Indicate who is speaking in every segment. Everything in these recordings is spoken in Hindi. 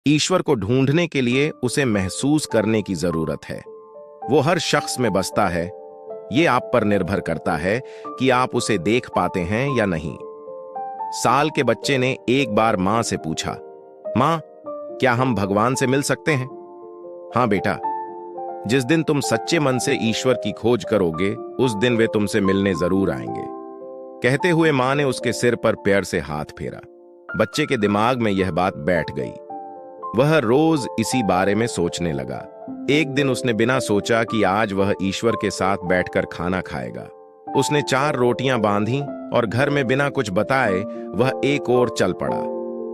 Speaker 1: ईश्वर को ढूंढने के लिए उसे महसूस करने की जरूरत है। वो हर शख्स में बसता है। ये आप पर निर्भर करता है कि आप उसे देख पाते हैं या नहीं। साल के बच्चे ने एक बार मां से पूछा, मां, क्या हम भगवान से मिल सकते हैं? हाँ बेटा, जिस दिन तुम सच्चे मन से ईश्वर की खोज करोगे उस दिन वे तुमसे मिलने जरूर आएंगे। कहते हुए मां ने उसके सिर पर पैर से हाथ फेरा। बच्चे के दिमाग में यह बात बैठ गई। वह रोज इसी बारे में सोचने लगा। एक दिन उसने बिना सोचा कि आज वह ईश्वर के साथ बैठकर खाना खाएगा। उसने 4 रोटियां बांधी और घर में बिना कुछ बताए वह एक ओर चल पड़ा।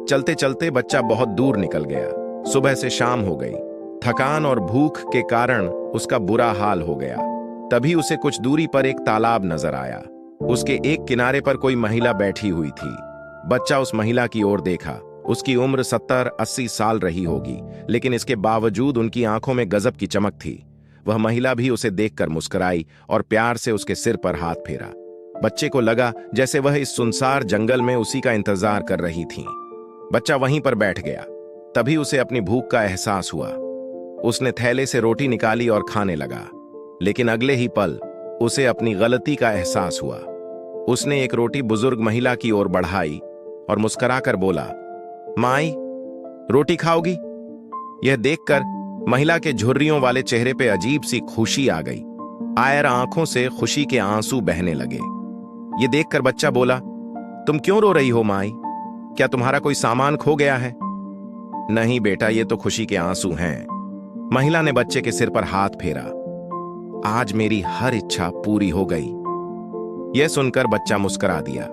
Speaker 1: चलते चलते बच्चा बहुत दूर निकल गया। सुबह से शाम हो गई। थकान और भूख के कारण उसका बुरा हाल हो गया। तभी उसे कुछ दूरी पर एक तालाब नजर आया। उसके एक किनारे पर कोई महिला बैठी हुई थी। बच्चा उस महिला की ओर देखा। उसकी उम्र 70-80 साल रही होगी, लेकिन इसके बावजूद उनकी आंखों में गजब की चमक थी। वह महिला भी उसे देखकर मुस्कुराई और प्यार से उसके सिर पर हाथ फेरा। बच्चे को लगा जैसे वह इस सुनसार जंगल में उसी का इंतजार कर रही थीं। बच्चा वहीं पर बैठ गया। तभी उसे अपनी भूख का एहसास हुआ। उसने थैले से रोटी निकाली और खाने लगा, लेकिन अगले ही पल उसे अपनी गलती का एहसास हुआ। उसने एक रोटी बुजुर्ग महिला की ओर बढ़ाई और मुस्कुराकर बोला, माई, रोटी खाओगी? यह देखकर महिला के झुर्रियों वाले चेहरे पे अजीब सी खुशी आ गई। आयर आंखों से खुशी के आंसू बहने लगे। यह देखकर बच्चा बोला, तुम क्यों रो रही हो माई? क्या तुम्हारा कोई सामान खो गया है? नहीं बेटा, ये तो खुशी के आंसू हैं। महिला ने बच्चे के सिर पर हाथ फेरा। आज मेरी हर इच्छा पूरी हो गई। यह सुनकर बच्चा मुस्कुरा दिया।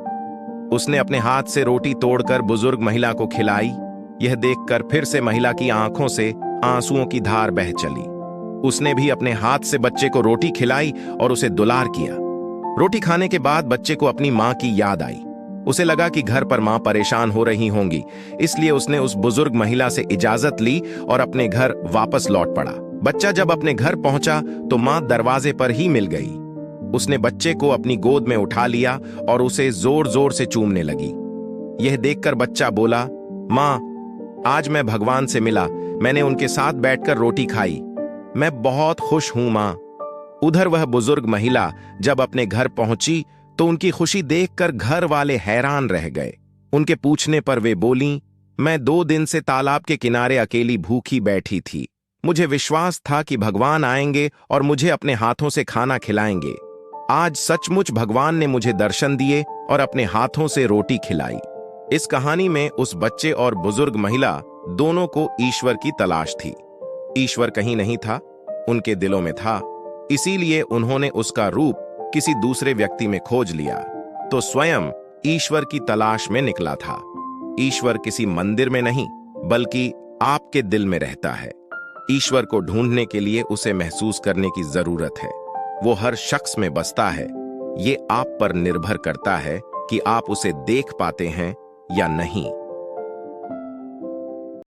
Speaker 1: उसने अपने हाथ से रोटी तोड़कर बुजुर्ग महिला को खिलाई। यह देखकर फिर से महिला की आंखों से आंसुओं की धार बह चली। उसने भी अपने हाथ से बच्चे को रोटी खिलाई और उसे दुलार किया। रोटी खाने के बाद बच्चे को अपनी मां की याद आई। उसे लगा कि घर पर मां परेशान हो रही होंगी, इसलिए उसने उस बुजुर्ग महिला से इजाजत ली और अपने घर वापस लौट पड़ा। बच्चा जब अपने घर पहुंचा तो मां दरवाजे पर ही मिल गई। उसने बच्चे को अपनी गोद में उठा लिया और उसे जोर जोर से चूमने लगी। यह देखकर बच्चा बोला, मां, आज मैं भगवान से मिला। मैंने उनके साथ बैठकर रोटी खाई। मैं बहुत खुश हूं मां। उधर वह बुजुर्ग महिला जब अपने घर पहुंची तो उनकी खुशी देखकर घर वाले हैरान रह गए। उनके पूछने पर वे बोलीं, मैं 2 दिन से तालाब के किनारे अकेली भूखी बैठी थी। मुझे विश्वास था कि भगवान आएंगे और मुझे अपने हाथों से खाना खिलाएंगे। आज सचमुच भगवान ने मुझे दर्शन दिए और अपने हाथों से रोटी खिलाई। इस कहानी में उस बच्चे और बुजुर्ग महिला दोनों को ईश्वर की तलाश थी। ईश्वर कहीं नहीं था, उनके दिलों में था। इसीलिए उन्होंने उसका रूप किसी दूसरे व्यक्ति में खोज लिया तो स्वयं ईश्वर की तलाश में निकला था। ईश्वर किसी मंदिर में नहीं, बल्कि आपके दिल में रहता है। ईश्वर को ढूंढने के लिए उसे महसूस करने की जरूरत है। वो हर शख्स में बसता है। ये आप पर निर्भर करता है कि आप उसे देख पाते हैं या नहीं।